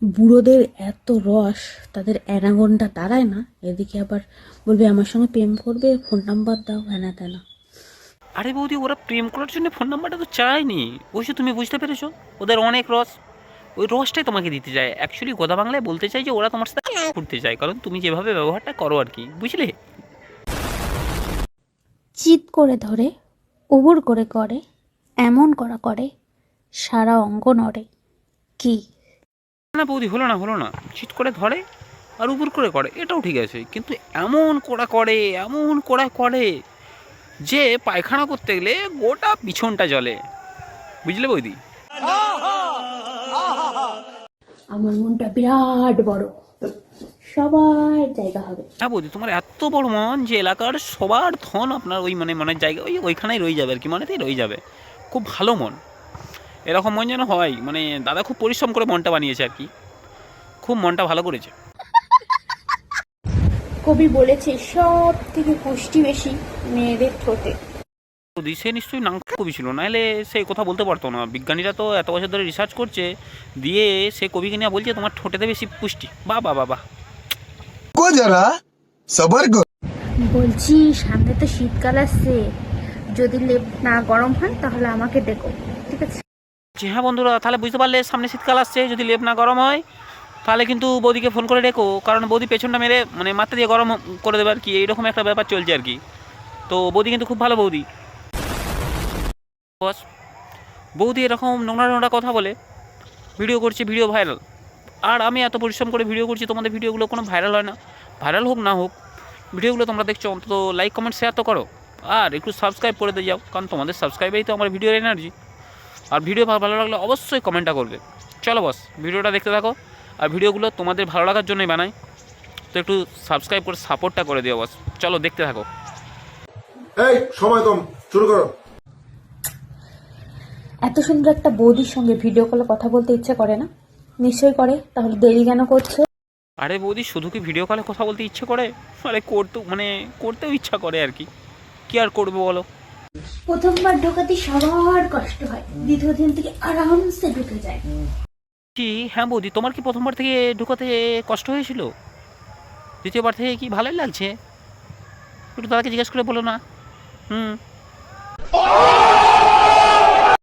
বুড়োদের এত রস, তাদের অ্যানাগনটা দাঁড়ায় না, এদিকে আবার বলবে আমার সঙ্গে প্রেম করবে, ফোন নাম্বার দাও, হ্যানা তেনা। আরে বৌদি, ওরা প্রেম করার জন্য ফোন নাম্বারটা তো চায়নি। অবশ্য তুমি বুঝতে পেরেছো, ওদের অনেক রস, ওই রসটাই তোমাকে দিতে চায়। অ্যাকচুয়ালি কথা বাংলায় বলতে চাই যে ওরা তোমার সাথে করতে চায়, কারণ তুমি যেভাবে ব্যবহারটা করো আর কি, বুঝলে? চিৎ করে ধরে, উবুর করে করে, এমন করা করে, সারা অঙ্গ নড়ে। কি না বৌদি, হলো না, চিট করে ধরে আর উপর করে করে, এটাও ঠিক আছে, কিন্তু এমন কড়া করে, এমন কড়া করে যে পায়খানা করতে গেলে গোটা পিছনটা জ্বলে, বুঝলে বৌদি? আমার মনটা বিরাট বড়, সবার জায়গা হবে। হ্যাঁ বৌদি, তোমার এত বড় মন যে এলাকার সবার ধন আপনার ওই মানে মনের জায়গা ওইখানেই রয়ে যাবে আর কি, মনেতেই রয়ে যাবে। খুব ভালো মন, এরকম মন যেন হয়। মানে দাদা খুব পরিশ্রম করে মনটা বানিয়েছে আর কি, খুব মনটা ভালো করেছে। কবি বলেছে সব থেকে পুষ্টি বেশি মেয়েদের ঠোঁটে। বৌদি, সে নিশ্চয়ই নাংটা কবি ছিল, নাহলে সে কথা বলতে পারতো না। বিজ্ঞানীরা তো এত বছর ধরে রিসার্চ করছে, দিয়ে সে কবিকে নিয়ে বলছে তোমার ঠোঁটেতে বেশি পুষ্টি। বাহ বাহ বাহ বাহ। को जरा सबर करो। বলছি সামনে তো শীতকাল আসছে, যদি লেপ না গরম হয় তাহলে আমাকে ডেকো, ঠিক আছে? যে হ্যাঁ বন্ধুরা, তাহলে বুঝতে পারলে সামনে শীতকাল আসছে, যদি লেপ না গরম হয় তাহলে কিন্তু বৌদিকে ফোন করে ডেকো, কারণ বৌদি পেছনটা মেরে মানে মাথা দিয়ে গরম করে দেবে আর কি, এইরকম একটা ব্যাপার চলছে আর কি। তো বৌদি কিন্তু খুব ভালো বৌদি। বস, বৌদি এরকম নোংরা নোংরা কথা বলে ভিডিও করছে, ভিডিও ভাইরাল। আর আমি এত পরিশ্রম করে ভিডিও করছি, তোমাদের ভিডিওগুলো কোনো ভাইরাল হয় না। ভাইরাল হোক না হোক, ভিডিওগুলো তোমরা দেখছো, অন্তত লাইক কমেন্ট শেয়ার তো করো, আর একটু সাবস্ক্রাইব করে দিয়ে যাও, কারণ তোমাদের সাবস্ক্রাইবেই তো আমার ভিডিওর এনার্জি। আর ভিডিও ভালো লাগলে অবশ্যই কমেন্টটা করবে। চলো বস, ভিডিওটা দেখতে থাকো, আর ভিডিওগুলো তোমাদের ভালো লাগার জন্যই বানাই, তো একটু সাবস্ক্রাইব করে সাপোর্টটা করে দিও বস। চলো দেখতে থাকো। এই সময় কম, শুরু করো। এত সুন্দর একটা বৌদির সঙ্গে ভিডিও কলে কথা বলতে ইচ্ছে করে না? নিশ্চয়ই করে, তাহলে দেরি কেন করছো? আরে বৌদি, শুধু কি ভিডিও কলে কথা বলতে ইচ্ছে করে? আরে করতেও মানে করতেও ইচ্ছা করে আর কি, কি আর করবে বলো? প্রথমবার ঢোকাতে সবার কষ্ট হয়, দ্বিতীয় দিন থেকে আরামসে ঢুকে যায়। কি হ্যাঁ বৌদি, তোমার কি প্রথমবার থেকে ঢুকাতে কষ্ট হয়েছিল? দ্বিতীয়বার থেকে কি ভালোই লাগছে? একটু দাদাকে জিজ্ঞেস করে বলো না। হুম।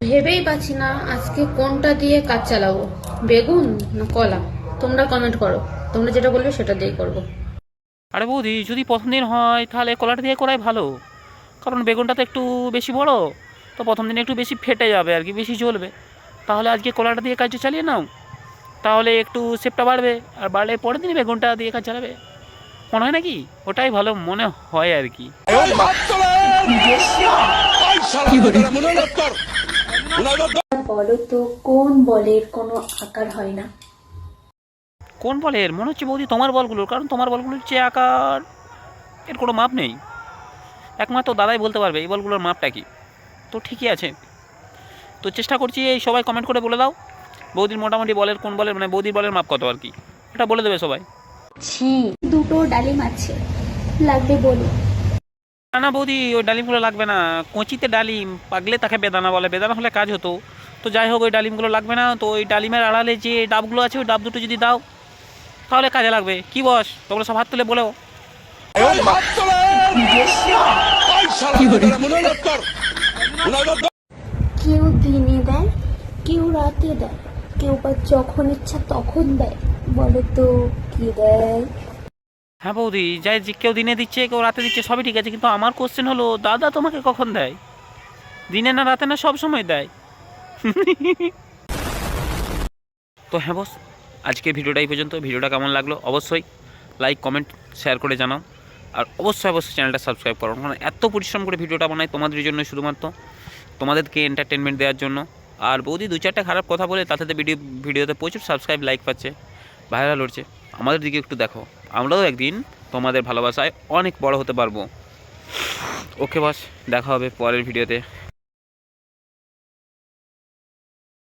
ভেবেই পাচ্ছি না আজকে কোনটা দিয়ে কাজ চালাবো, বেগুন না কলা। তোমরা কমেন্ট করো, তোমরা যেটা বলবে সেটা দিয়েই করবো। আরে বৌদি, যদি প্রথম দিন হয় তাহলে কলাটা দিয়ে করাই ভালো, কারণ বেগুনটা তো একটু বেশি বড়, তো প্রথম দিনে একটু বেশি ফেটে যাবে আর কি, বেশি জ্বলবে। তাহলে আজকে কলাটা দিয়ে কাজটা চালিয়ে নাও, তাহলে একটু শেপটা বাড়বে, আর বাড়লে পরের দিনই বেগুনটা দিয়ে কাজ চালাবে। মনে হয় নাকি? ওটাই ভালো মনে হয় আর কি। বলো তো কোন বলের কোনো আকার হয় না? কোন বলের? মনে হচ্ছে বৌদি তোমার বলগুলোর, কারণ তোমার বলগুলোর যে আকার, এর কোনো মাপ নেই। একমাত্র দাদাই বলতে পারবে এই বলগুলোর মাপটা কি। তো ঠিকই আছে, তো চেষ্টা করছি এই সবাই কমেন্ট করে বলে দাও বৌদির মোটামুটি বলের কোন বলের মানে বৌদির বলের মাপ কত আর কি, এটা বলে দেবে সবাই। ছি, দুটো ডালিম আছে, লাগবে বলো। না না বৌদি, ওই ডালিমগুলো লাগবে না। কঁচিতে ডালিম, পাগলে তাকে বেদানা বলে, বেদানা হলে কাজ হতো। তো যাই হোক, ওই ডালিমগুলো লাগবে না। তো ওই ডালিমের আড়ালে যে ডাবগুলো আছে, ওই ডাব দুটো যদি দাও তাহলে কাজে লাগবে। কি বস, তোমরা সব হাত তুলে বলো। কেউ দিনে দেয়, কেউ রাতে দেয়, কেউ বা যখন ইচ্ছা তখন দেয়। বলো তো কি দেয়? হ্যাঁ বৌদি, যাই যে কেউ দিনে দিচ্ছে কেউ রাতে দিচ্ছে, সবই ঠিক আছে, কিন্তু আমার কোশ্চেন হলো দাদা তোমাকে কখন দেয়? দিনে না রাতে না সব সময় দেয়? তো হ্যাঁ বস, আজকের ভিডিওটা এই পর্যন্ত। ভিডিওটা কেমন লাগলো অবশ্যই লাইক কমেন্ট শেয়ার করে জানাও, আর অবশ্যই অবশ্যই চ্যানেলটা সাবস্ক্রাইব করো, কারণ এত পরিশ্রম করে ভিডিওটা বানাই তোমাদের জন্য, শুধুমাত্র তোমাদেরকে এন্টারটেনমেন্ট দেওয়ার জন্য। আর বৌদি দু চারটা খারাপ কথা বলে তাতে ভিডিওতে প্রচুর সাবস্ক্রাইব লাইক পাচ্ছে, ভাইরাল হচ্ছে। আমাদের দিকে একটু দেখো, আমরাও একদিন তোমাদের ভালোবাসায় অনেক বড় হতে পারবো। ওকে বস, দেখা হবে পরের ভিডিওতে।